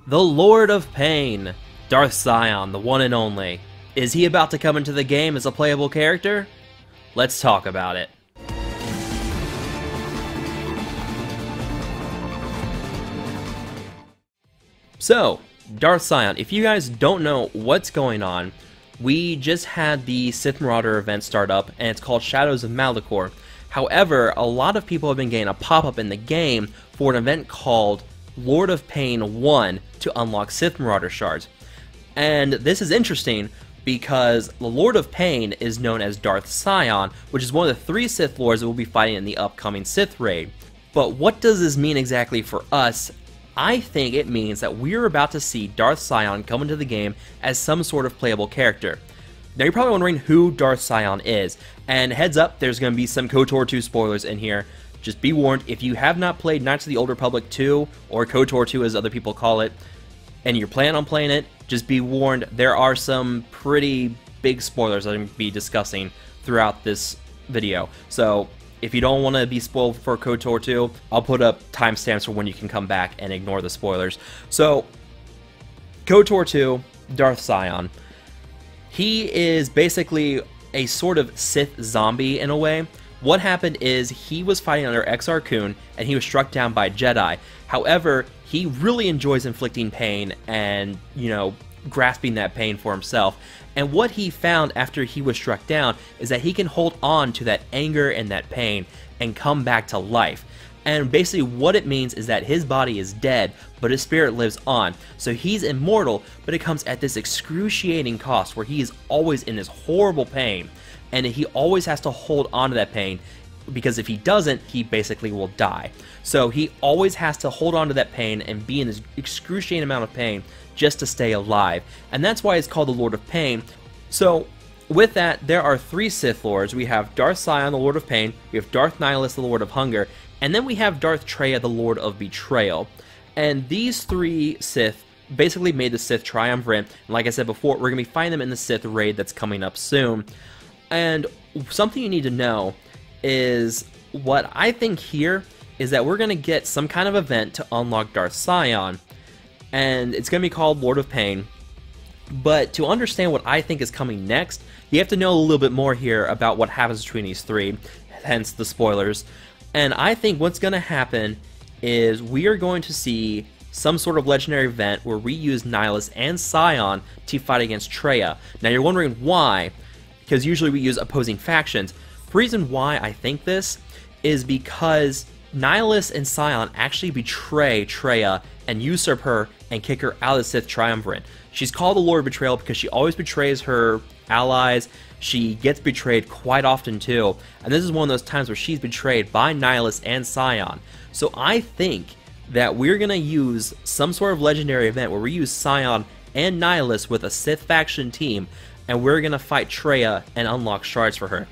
The Lord of Pain, Darth Sion, the one and only. Is he about to come into the game as a playable character? Let's talk about it. So, Darth Sion, if you guys don't know what's going on, we just had the Sith Marauder event start up, and it's called Shadows of Malachor. However, a lot of people have been getting a pop-up in the game for an event called Lord of Pain 1 to unlock Sith Marauder shards. And this is interesting because the Lord of Pain is known as Darth Sion, which is one of the 3 Sith Lords that we'll be fighting in the upcoming Sith raid. But what does this mean exactly for us? I think it means that we're about to see Darth Sion come into the game as some sort of playable character. Now you're probably wondering who Darth Sion is, and heads up, there's going to be some KOTOR 2 spoilers in here. Just be warned, if you have not played Knights of the Old Republic 2, or KOTOR 2 as other people call it, and you're planning on playing it, just be warned, there are some pretty big spoilers I'm going to be discussing throughout this video. So, if you don't want to be spoiled for KOTOR 2, I'll put up timestamps for when you can come back and ignore the spoilers. So, KOTOR 2, Darth Sion. He is basically a sort of Sith zombie in a way. What happened is he was fighting under Exar Kun and he was struck down by Jedi. However, he really enjoys inflicting pain and, grasping that pain for himself. And what he found after he was struck down is that he can hold on to that anger and that pain and come back to life. And basically what it means is that his body is dead, but his spirit lives on. So he's immortal, but it comes at this excruciating cost where he is always in this horrible pain. And he always has to hold on to that pain, because if he doesn't, he basically will die. So he always has to hold on to that pain and be in this excruciating amount of pain just to stay alive. And that's why it's called the Lord of Pain. So with that, there are 3 Sith Lords. We have Darth Sion, the Lord of Pain, we have Darth Nihilus, the Lord of Hunger, and then we have Darth Traya, the Lord of Betrayal. And these 3 Sith basically made the Sith triumvirate. And like I said before, we're going to be fighting them in the Sith raid that's coming up soon. And something you need to know is what I think here is that we're going to get some kind of event to unlock Darth Sion, and it's going to be called Lord of Pain. But to understand what I think is coming next, you have to know a little bit more here about what happens between these 3, hence the spoilers. And I think what's going to happen is we are going to see some sort of legendary event where we use Nihilus and Sion to fight against Traya. Now you're wondering why, because usually we use opposing factions. The reason why I think this is because Nihilus and Sion actually betray Traya and usurp her and kick her out of the Sith Triumvirate. She's called the Lord of Betrayal because she always betrays her allies. She gets betrayed quite often too, and this is one of those times where she's betrayed by Nihilus and Sion. So I think that we're going to use some sort of legendary event where we use Sion and Nihilus with a Sith faction team, and we're going to fight Traya and unlock shards for her.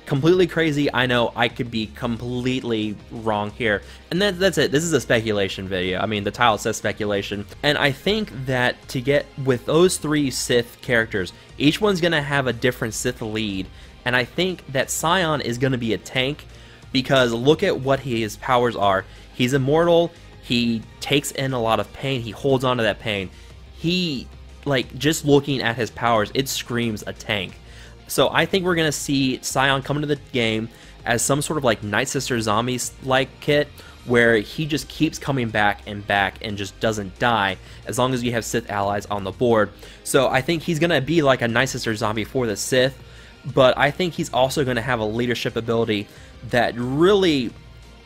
Completely crazy, I know, I could be completely wrong here. And that's it, this is a speculation video. I mean, the title says speculation. And I think that to get with those 3 Sith characters, each one's going to have a different Sith lead. And I think that Sion is going to be a tank, because look at what his powers are. He's immortal, he takes in a lot of pain, he holds on to that pain. He, just looking at his powers, it screams a tank. So I think we're going to see Sion come into the game as some sort of Night Sister Zombies-like kit, where he just keeps coming back and just doesn't die as long as you have Sith allies on the board. So I think he's going to be like a Night Sister zombie for the Sith, but I think he's also going to have a leadership ability that really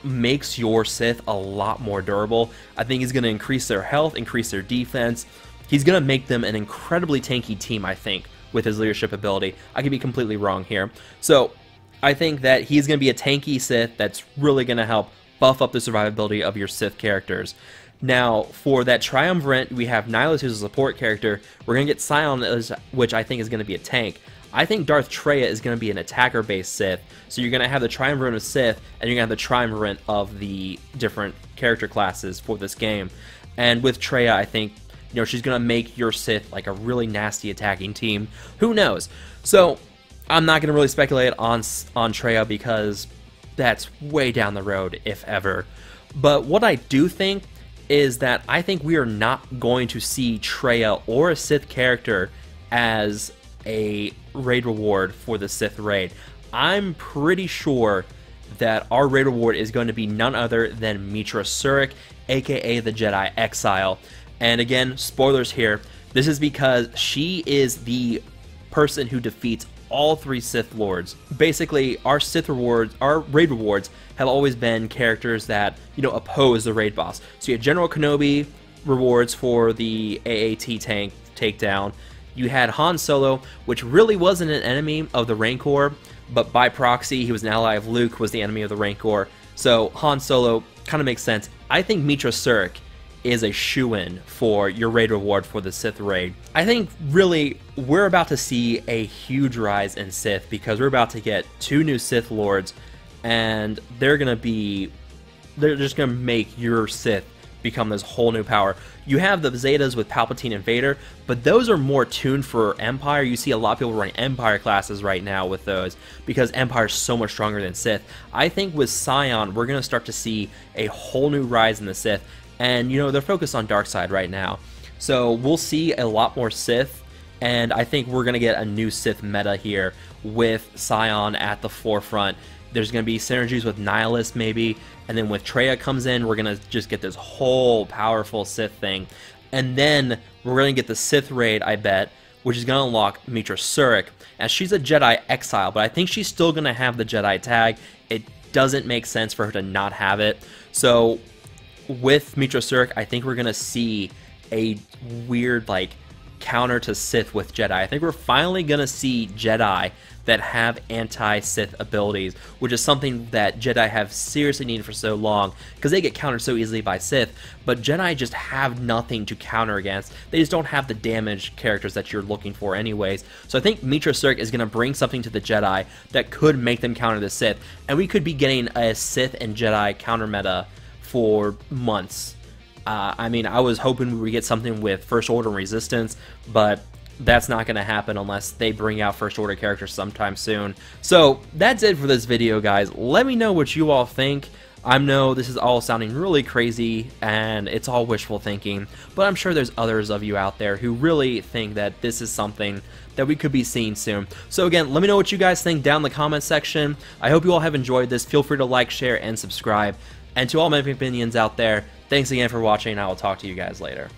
makes your Sith a lot more durable. I think he's going to increase their health, increase their defense. He's going to make them an incredibly tanky team, I think, with his leadership ability. I could be completely wrong here. So I think that he's going to be a tanky Sith that's really going to help buff up the survivability of your Sith characters. Now, for that triumvirate, we have Nihilus, who's a support character. We're going to get Sion, which I think is going to be a tank. I think Darth Traya is going to be an attacker-based Sith. So you're going to have the triumvirate of Sith, and you're going to have the triumvirate of the different character classes for this game. And with Traya, I think she's going to make your Sith a really nasty attacking team. Who knows? So, I'm not going to really speculate on Traya because that's way down the road, if ever. But what I do think is that I think we are not going to see Traya or a Sith character as a raid reward for the Sith raid. I'm pretty sure that our raid reward is going to be none other than Mitra Surik, aka the Jedi Exile. And again, spoilers here, this is because she is the person who defeats all 3 Sith Lords. Basically, our raid rewards have always been characters that, you know, oppose the raid boss. So you had General Kenobi rewards for the AAT tank takedown. You had Han Solo, which really wasn't an enemy of the Rancor, but by proxy, he was an ally of Luke, was the enemy of the Rancor. So Han Solo kind of makes sense. I think Mitra Surik is a shoo-in for your raid reward for the Sith raid. I think really we're about to see a huge rise in Sith because we're about to get 2 new Sith Lords, and they're just gonna make your Sith become this whole new power. You have the Zetas with Palpatine and Vader, but those are more tuned for Empire. You see a lot of people running Empire classes right now with those because Empire is so much stronger than Sith. I think with Sion, we're gonna start to see a whole new rise in the Sith. And, you know, they're focused on dark side right now. So we'll see a lot more Sith, and I think we're going to get a new Sith meta here with Sion at the forefront. There's going to be synergies with Nihilist maybe, and then with Traya comes in, we're going to just get this whole powerful Sith thing. And then we're going to get the Sith raid, I bet, which is going to unlock Mitra Surik, as she's a Jedi Exile, but I think she's still going to have the Jedi tag. It doesn't make sense for her to not have it. So with Mitra Surik, I think we're going to see a weird, like, counter to Sith with Jedi. I think we're finally going to see Jedi that have anti-Sith abilities, which is something that Jedi have seriously needed for so long, because they get countered so easily by Sith, but Jedi just have nothing to counter against. They just don't have the damage characters that you're looking for anyways. So I think Mitra Surik is going to bring something to the Jedi that could make them counter the Sith, and we could be getting a Sith and Jedi counter meta for months. I mean, I was hoping we would get something with First Order and Resistance, but that's not going to happen unless they bring out First Order characters sometime soon. So that's it for this video, guys. Let me know what you all think. I know this is all sounding really crazy and it's all wishful thinking, but I'm sure there's others of you out there who really think that this is something that we could be seeing soon. So again, let me know what you guys think down in the comment section. I hope you all have enjoyed this. Feel free to like, share, and subscribe. And to all my opinions out there, thanks again for watching, and I will talk to you guys later.